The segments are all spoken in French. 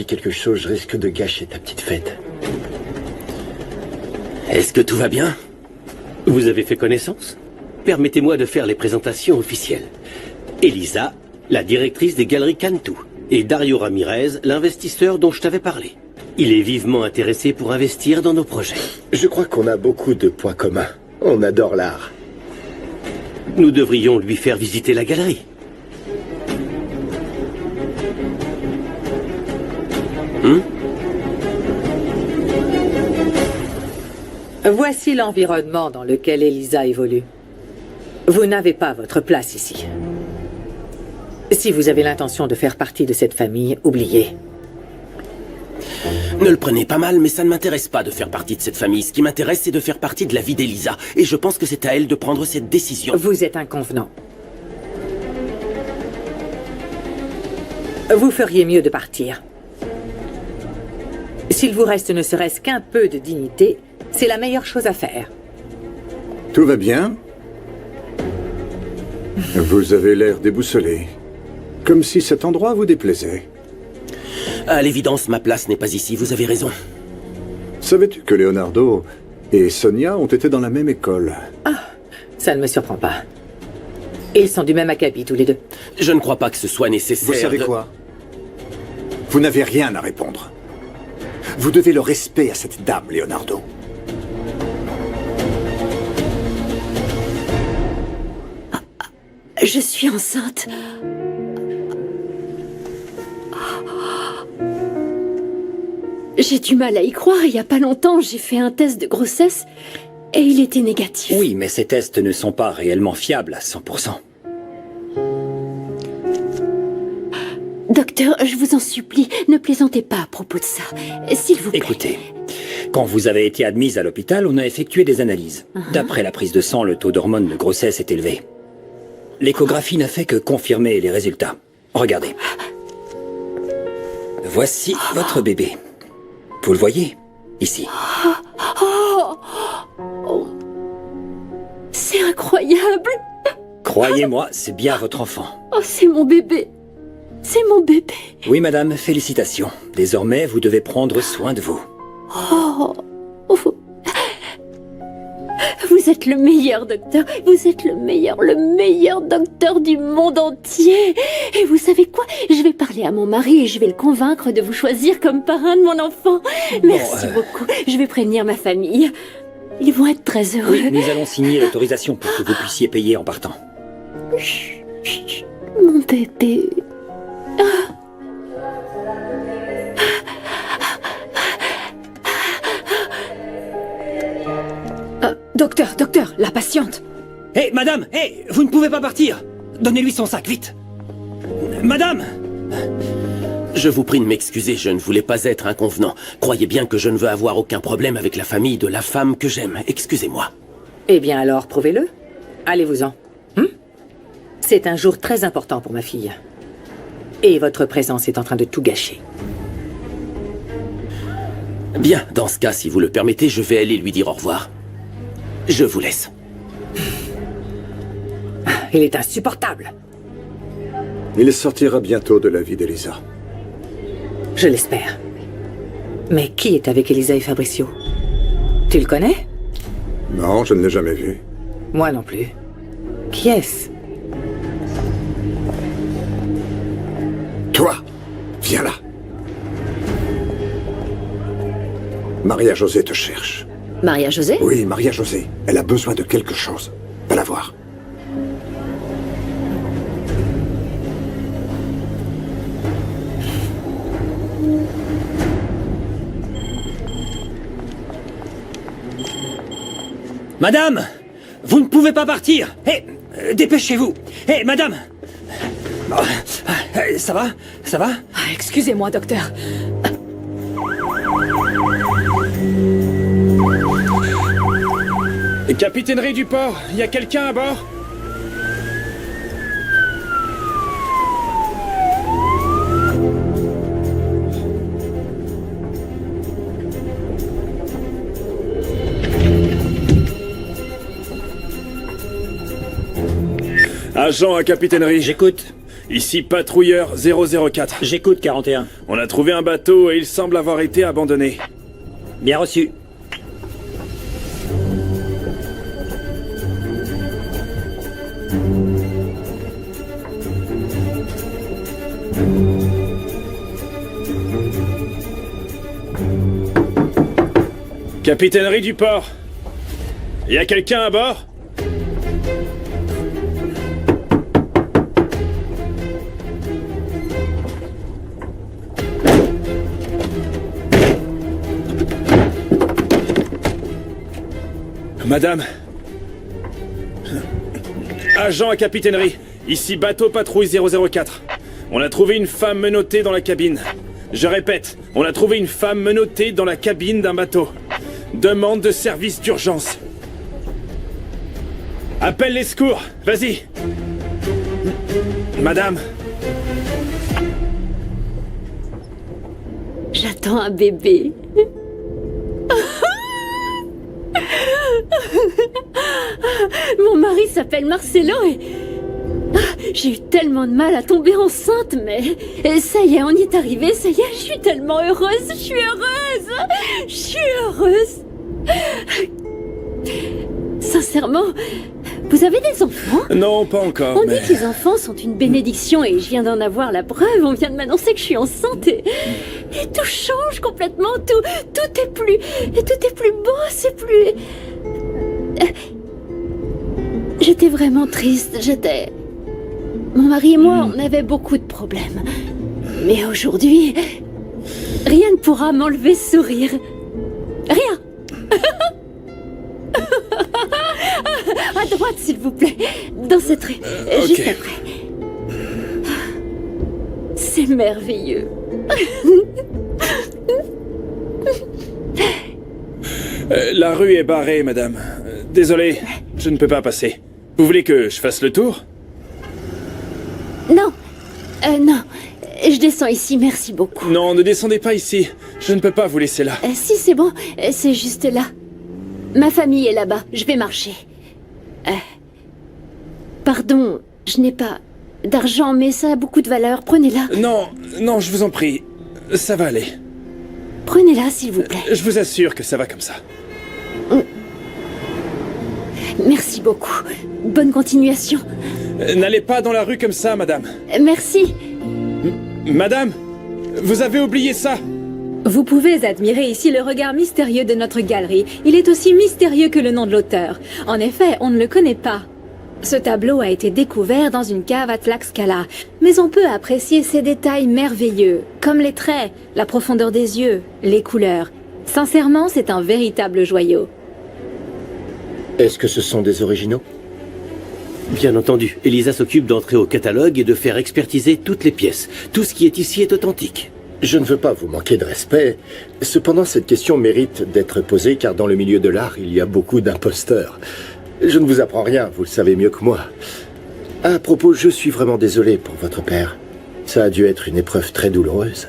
quelque chose, je risque de gâcher ta petite fête. Est-ce que tout va bien? Vous avez fait connaissance? Permettez-moi de faire les présentations officielles. Elisa, la directrice des Galeries Cantu, et Dario Ramirez, l'investisseur dont je t'avais parlé. Il est vivement intéressé pour investir dans nos projets. Je crois qu'on a beaucoup de points communs. On adore l'art. Nous devrions lui faire visiter la galerie. Voici l'environnement dans lequel Elisa évolue. Vous n'avez pas votre place ici. Si vous avez l'intention de faire partie de cette famille, oubliez. Ne le prenez pas mal, mais ça ne m'intéresse pas de faire partie de cette famille. Ce qui m'intéresse, c'est de faire partie de la vie d'Elisa. Et je pense que c'est à elle de prendre cette décision. Vous êtes inconvenant. Vous feriez mieux de partir. S'il vous reste ne serait-ce qu'un peu de dignité, c'est la meilleure chose à faire. Tout va bien? Vous avez l'air déboussolé. Comme si cet endroit vous déplaisait. À l'évidence, ma place n'est pas ici, vous avez raison. Savais-tu que Leonardo et Sonia ont été dans la même école? Ah, ça ne me surprend pas. Ils sont du même acabit, tous les deux. Je ne crois pas que ce soit nécessaire. Vous savez quoi? Vous n'avez rien à répondre. Vous devez le respect à cette dame, Leonardo. Je suis enceinte. J'ai du mal à y croire. Il n'y a pas longtemps, j'ai fait un test de grossesse et il était négatif. Oui, mais ces tests ne sont pas réellement fiables à 100%. Docteur, je vous en supplie, ne plaisantez pas à propos de ça. S'il vous plaît. Écoutez, quand vous avez été admise à l'hôpital, on a effectué des analyses. D'après la prise de sang, le taux d'hormones de grossesse est élevé. L'échographie n'a fait que confirmer les résultats. Regardez. Voici votre bébé. Vous le voyez, ici. C'est incroyable. Croyez-moi, c'est bien votre enfant. Oh, c'est mon bébé. C'est mon bébé. Oui, madame, félicitations. Désormais, vous devez prendre soin de vous. Oh, vous êtes le meilleur docteur. Vous êtes le meilleur docteur du monde entier. Et vous savez quoi? Je vais parler à mon mari et je vais le convaincre de vous choisir comme parrain de mon enfant. Merci beaucoup. Je vais prévenir ma famille. Ils vont être très heureux. Oui, nous allons signer l'autorisation pour que vous puissiez payer en partant. Mon bébé. Docteur, la patiente. Hé, madame, hé, vous ne pouvez pas partir. Donnez-lui son sac, vite. Madame! Je vous prie de m'excuser, je ne voulais pas être inconvenant. Croyez bien que je ne veux avoir aucun problème avec la famille de la femme que j'aime. Excusez-moi. Eh bien alors, prouvez-le. Allez-vous-en. C'est un jour très important pour ma fille. Et votre présence est en train de tout gâcher. Bien, dans ce cas, si vous le permettez, je vais aller lui dire au revoir. Je vous laisse. Il est insupportable. Il sortira bientôt de la vie d'Elisa. Je l'espère. Mais qui est avec Elisa et Fabricio? Tu le connais? Non, je ne l'ai jamais vu. Moi non plus. Qui est-ce? Toi, viens là. Maria-José te cherche. Maria-José? Oui, Maria-José. Elle a besoin de quelque chose. Va la voir. Madame! Vous ne pouvez pas partir! Hé! Dépêchez-vous! Hé, madame! Ça va? Ça va? Excusez-moi, docteur. Capitainerie du port, il y a quelqu'un à bord? Agent à capitainerie. J'écoute. ici patrouilleur 004. J'écoute, 41. On a trouvé un bateau et il semble avoir été abandonné. Bien reçu. Capitainerie du port. Y a quelqu'un à bord? Madame. Agent à capitainerie. Ici bateau patrouille 004. On a trouvé une femme menottée dans la cabine. Je répète, on a trouvé une femme menottée dans la cabine d'un bateau. Demande de service d'urgence. Appelle les secours, vas-y. Madame. J'attends un bébé. Mon mari s'appelle Marcelo et... J'ai eu tellement de mal à tomber enceinte, mais... Ça y est, on y est arrivé, ça y est, je suis tellement heureuse, je suis heureuse. Sincèrement, vous avez des enfants? Non, pas encore, On mais... dit que les enfants sont une bénédiction et je viens d'en avoir la preuve. On vient de m'annoncer que je suis enceinte et tout change complètement. Tout est plus beau, c'est plus... J'étais vraiment triste, Mon mari et moi, on avait beaucoup de problèmes. Mais aujourd'hui, rien ne pourra m'enlever ce sourire. Rien. À droite, s'il vous plaît. Dans cette rue. Juste ok. après. C'est merveilleux. La rue est barrée, madame. Désolé, je ne peux pas passer. Vous voulez que je fasse le tour? Non. Non. Je descends ici, merci beaucoup. Non, ne descendez pas ici. Je ne peux pas vous laisser là. Si, c'est bon. C'est juste là. Ma famille est là-bas. Je vais marcher. Pardon, je n'ai pas d'argent, mais ça a beaucoup de valeur. Prenez-la. Non, non, je vous en prie. Ça va aller. Prenez-la, s'il vous plaît. Je vous assure que ça va comme ça. Merci beaucoup. Bonne continuation. N'allez pas dans la rue comme ça, madame. Merci. Madame, vous avez oublié ça. Vous pouvez admirer ici le regard mystérieux de notre galerie. Il est aussi mystérieux que le nom de l'auteur. En effet, on ne le connaît pas. Ce tableau a été découvert dans une cave à Tlaxcala, mais on peut apprécier ses détails merveilleux, comme les traits, la profondeur des yeux, les couleurs. Sincèrement, c'est un véritable joyau. Est-ce que ce sont des originaux? Bien entendu, Elisa s'occupe d'entrer au catalogue et de faire expertiser toutes les pièces. Tout ce qui est ici est authentique. Je ne veux pas vous manquer de respect. Cependant, cette question mérite d'être posée car dans le milieu de l'art, il y a beaucoup d'imposteurs. Je ne vous apprends rien, vous le savez mieux que moi. À propos, je suis vraiment désolé pour votre père. Ça a dû être une épreuve très douloureuse.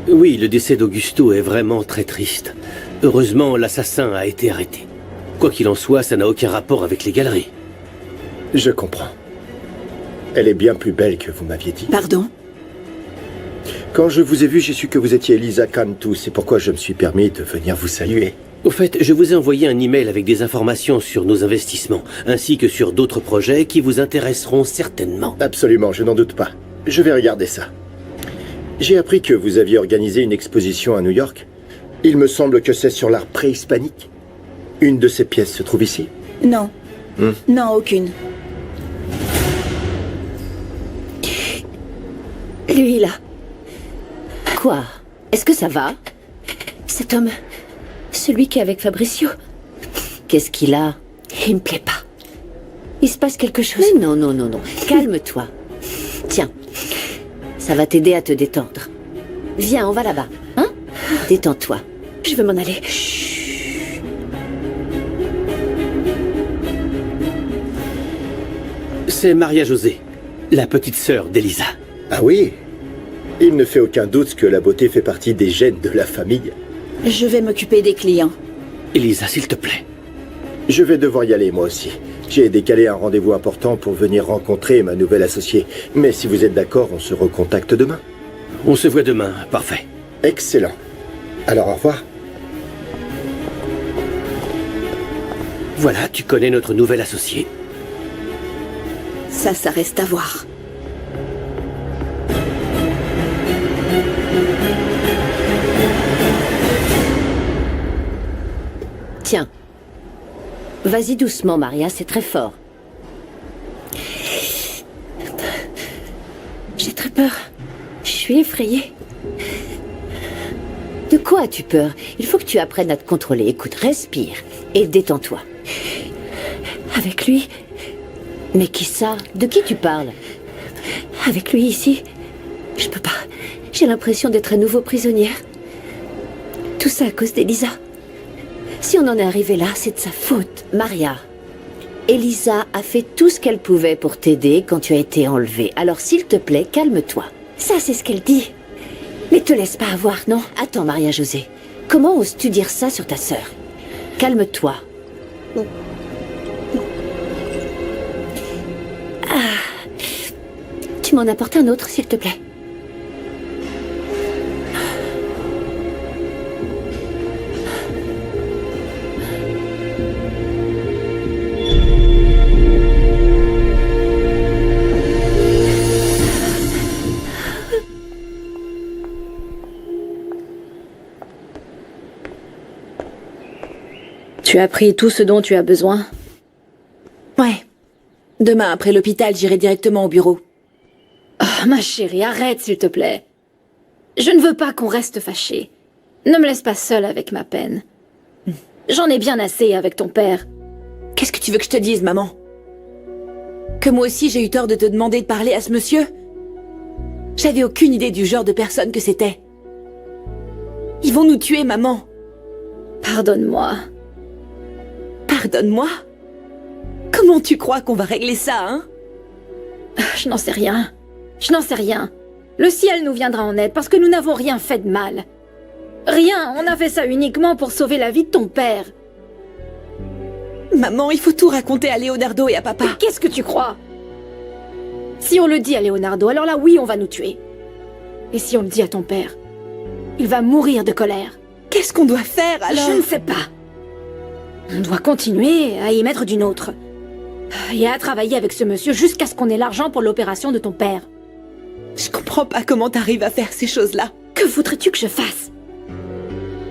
Oui, le décès d'Augusto est vraiment très triste. Heureusement, l'assassin a été arrêté. Quoi qu'il en soit, ça n'a aucun rapport avec les galeries. Je comprends. Elle est bien plus belle que vous m'aviez dit. Pardon? Quand je vous ai vu, j'ai su que vous étiez Elisa Cantu. C'est pourquoi je me suis permis de venir vous saluer. Au fait, je vous ai envoyé un email avec des informations sur nos investissements, ainsi que sur d'autres projets qui vous intéresseront certainement. Absolument, je n'en doute pas. Je vais regarder ça. J'ai appris que vous aviez organisé une exposition à New York. Il me semble que c'est sur l'art préhispanique. Une de ces pièces se trouve ici? Non. Non, aucune. Lui, là. Quoi? Est-ce que ça va? Cet homme, celui qui est avec Fabricio. Qu'est-ce qu'il a? Il me plaît pas. Il se passe quelque chose. Mais non, non, non, non. Calme-toi. Tiens, ça va t'aider à te détendre. Viens, on va là-bas, hein? Détends-toi. Je veux m'en aller. Chut. C'est Maria José, la petite sœur d'Elisa. Ah oui? Il ne fait aucun doute que la beauté fait partie des gènes de la famille. Je vais m'occuper des clients. Elisa, s'il te plaît. Je vais devoir y aller, moi aussi. J'ai décalé un rendez-vous important pour venir rencontrer ma nouvelle associée. Mais si vous êtes d'accord, on se recontacte demain. On se voit demain, parfait. Excellent. Alors, au revoir. Voilà, tu connais notre nouvel associé. Ça reste à voir. Tiens. Vas-y doucement, Maria, c'est très fort. J'ai très peur. Je suis effrayée. De quoi as-tu peur? Il faut que tu apprennes à te contrôler. Écoute, respire et détends-toi. Avec lui? Mais qui ça? De qui tu parles? Avec lui ici? Je peux pas. J'ai l'impression d'être à nouveau prisonnière. Tout ça à cause d'Elisa. Si on en est arrivé là, c'est de sa faute. Maria, Elisa a fait tout ce qu'elle pouvait pour t'aider quand tu as été enlevée. Alors s'il te plaît, calme-toi. Ça, c'est ce qu'elle dit. Mais te laisse pas avoir, non? Attends, Maria-José. Comment oses-tu dire ça sur ta sœur? Calme-toi. Tu m'en apportes un autre, s'il te plaît. Tu as pris tout ce dont tu as besoin? Ouais. Demain, après l'hôpital, j'irai directement au bureau. Oh, ma chérie, arrête, s'il te plaît. Je ne veux pas qu'on reste fâchés. Ne me laisse pas seule avec ma peine. J'en ai bien assez avec ton père. Qu'est-ce que tu veux que je te dise, maman? Que moi aussi j'ai eu tort de te demander de parler à ce monsieur? J'avais aucune idée du genre de personne que c'était. Ils vont nous tuer, maman. Pardonne-moi. Pardonne-moi? Comment tu crois qu'on va régler ça, hein? Je n'en sais rien. Je n'en sais rien. Le ciel nous viendra en aide parce que nous n'avons rien fait de mal. Rien, on a fait ça uniquement pour sauver la vie de ton père. Maman, il faut tout raconter à Leonardo et à papa. Mais qu'est-ce que tu crois? Si on le dit à Leonardo, alors là oui, on va nous tuer. Et si on le dit à ton père, il va mourir de colère. Qu'est-ce qu'on doit faire alors? Je ne sais pas. On doit continuer à y mettre du nôtre. Et à travailler avec ce monsieur jusqu'à ce qu'on ait l'argent pour l'opération de ton père. Je comprends pas comment t'arrives à faire ces choses-là. Que voudrais-tu que je fasse?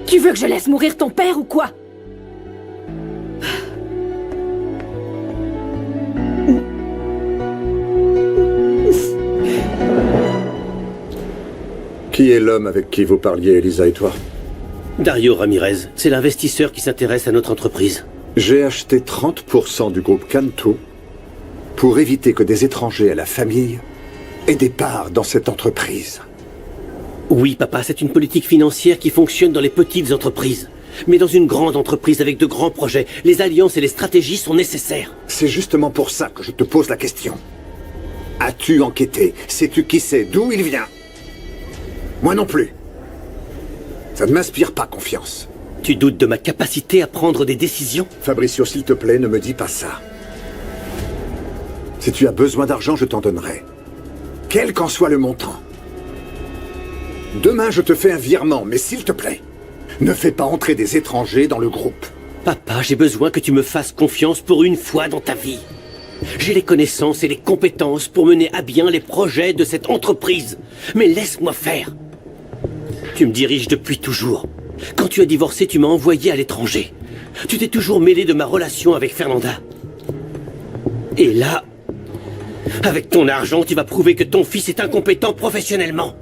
Tu veux que je laisse mourir ton père ou quoi? Qui est l'homme avec qui vous parliez, Elisa et toi? Dario Ramirez, c'est l'investisseur qui s'intéresse à notre entreprise. J'ai acheté 30% du groupe Cantu pour éviter que des étrangers à la famille aient des parts dans cette entreprise. Oui, papa, c'est une politique financière qui fonctionne dans les petites entreprises. Mais dans une grande entreprise avec de grands projets, les alliances et les stratégies sont nécessaires. C'est justement pour ça que je te pose la question. As-tu enquêté? Sais-tu qui c'est? D'où il vient? Moi non plus. Ça ne m'inspire pas confiance. Tu doutes de ma capacité à prendre des décisions? Fabricio, s'il te plaît, ne me dis pas ça. Si tu as besoin d'argent, je t'en donnerai. Quel qu'en soit le montant. Demain, je te fais un virement, mais s'il te plaît, ne fais pas entrer des étrangers dans le groupe. Papa, j'ai besoin que tu me fasses confiance pour une fois dans ta vie. J'ai les connaissances et les compétences pour mener à bien les projets de cette entreprise. Mais laisse-moi faire. Tu me diriges depuis toujours. Quand tu as divorcé, tu m'as envoyé à l'étranger. Tu t'es toujours mêlé de ma relation avec Fernanda. Et là, avec ton argent, tu vas prouver que ton fils est incompétent professionnellement.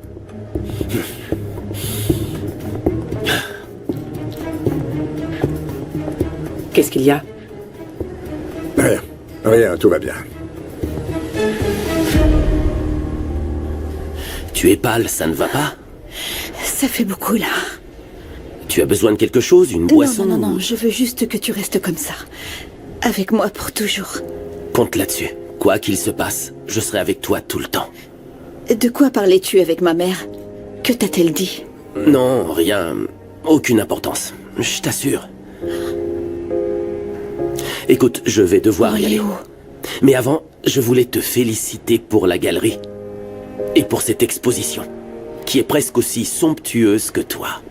Qu'est-ce qu'il y a? Rien. Rien, tout va bien. Tu es pâle, ça ne va pas? Ça fait beaucoup là. Tu as besoin de quelque chose, une boisson? Non, je veux juste que tu restes comme ça. Avec moi pour toujours. Compte là-dessus. Quoi qu'il se passe, je serai avec toi tout le temps. De quoi parlais-tu avec ma mère? Que t'a-t-elle dit? Non, rien. Aucune importance. Je t'assure. Écoute, je vais devoir y aller. Léo. Mais avant, je voulais te féliciter pour la galerie. Et pour cette exposition, qui est presque aussi somptueuse que toi.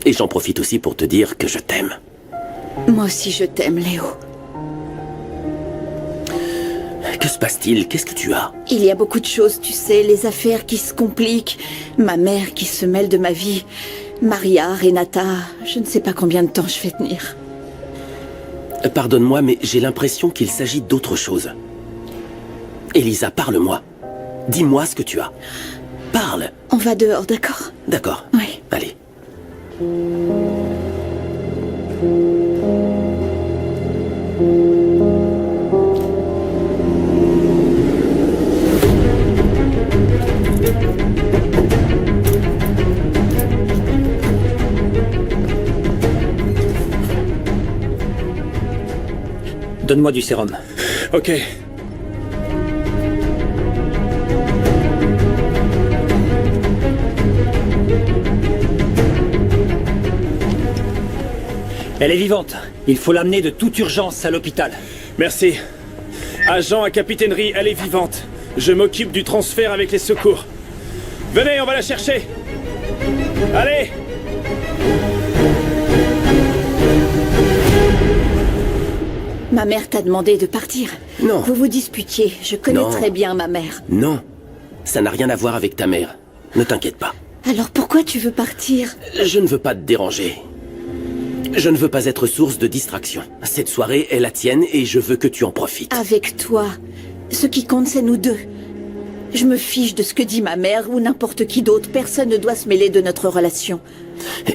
Et j'en profite aussi pour te dire que je t'aime. Moi aussi je t'aime, Léo. Que se passe-t-il? Qu'est-ce que tu as? Il y a beaucoup de choses, tu sais, les affaires qui se compliquent, ma mère qui se mêle de ma vie, Maria, Renata, je ne sais pas combien de temps je vais tenir. Pardonne-moi, mais j'ai l'impression qu'il s'agit d'autre chose. Elisa, parle-moi. Dis-moi ce que tu as. Parle. On va dehors, d'accord? D'accord. Oui. Allez. Donne-moi du sérum. Ok. Elle est vivante. Il faut l'amener de toute urgence à l'hôpital. Merci. Agent à capitainerie, elle est vivante. Je m'occupe du transfert avec les secours. Venez, on va la chercher. Allez! Ma mère t'a demandé de partir. Non. Vous vous disputiez, je connais Non. très bien ma mère. Non. Ça n'a rien à voir avec ta mère. Ne t'inquiète pas. Alors pourquoi tu veux partir? Je ne veux pas te déranger. Je ne veux pas être source de distraction. Cette soirée est la tienne et je veux que tu en profites. Avec toi. Ce qui compte, c'est nous deux. Je me fiche de ce que dit ma mère ou n'importe qui d'autre. Personne ne doit se mêler de notre relation.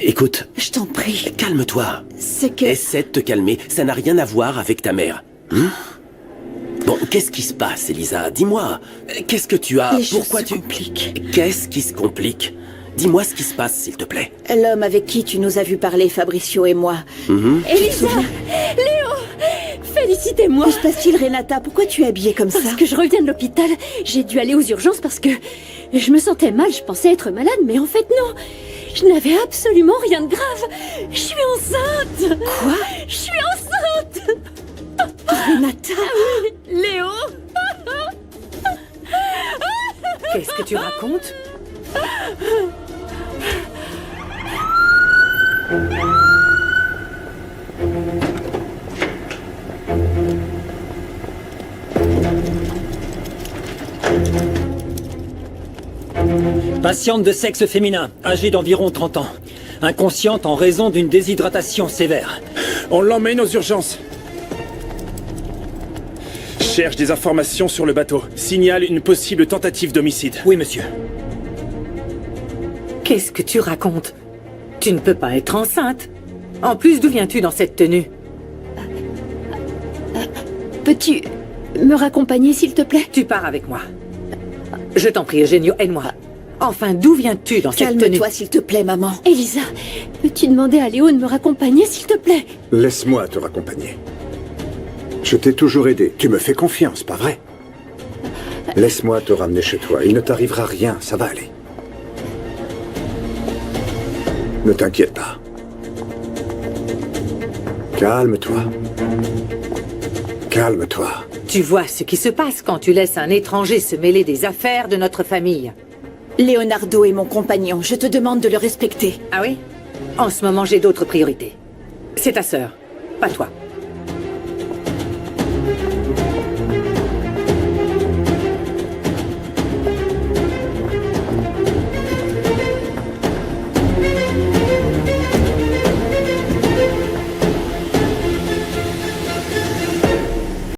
Écoute, Je t'en prie. calme-toi. C'est que... Essaie de te calmer. Ça n'a rien à voir avec ta mère. Bon, qu'est-ce qui se passe, Elisa? Dis-moi. Qu'est-ce que tu as? Les choses Pourquoi se compliquent. Qu'est-ce qui se complique? Dis-moi ce qui se passe, s'il te plaît. L'homme avec qui tu nous as vu parler, Fabricio et moi. Elisa! Léo! Félicitez-moi! Que se passe-t-il, Renata? Pourquoi tu es habillée comme ça? Parce que je reviens de l'hôpital, j'ai dû aller aux urgences parce que je me sentais mal, je pensais être malade, mais en fait non. Je n'avais absolument rien de grave. Je suis enceinte. Quoi? Je suis enceinte. Renata? Léo? Qu'est-ce que tu racontes? Patiente de sexe féminin, âgée d'environ 30 ans. Inconsciente en raison d'une déshydratation sévère. On l'emmène aux urgences. Cherche des informations sur le bateau. Signale une possible tentative d'homicide. Oui, monsieur. Qu'est-ce que tu racontes? Tu ne peux pas être enceinte. En plus, d'où viens-tu dans cette tenue? Peux-tu me raccompagner, s'il te plaît? Tu pars avec moi. Je t'en prie, Eugenio, aide-moi. Enfin, d'où viens-tu dans cette tenue? Calme-toi, s'il te plaît, maman. Elisa, peux-tu demander à Léo de me raccompagner, s'il te plaît? Laisse-moi te raccompagner. Je t'ai toujours aidé. Tu me fais confiance, pas vrai? Laisse-moi te ramener chez toi. Il ne t'arrivera rien, ça va aller. Ne t'inquiète pas. Calme-toi. Calme-toi. Tu vois ce qui se passe quand tu laisses un étranger se mêler des affaires de notre famille. Leonardo est mon compagnon. Je te demande de le respecter. Ah oui? En ce moment, j'ai d'autres priorités. C'est ta sœur, pas toi.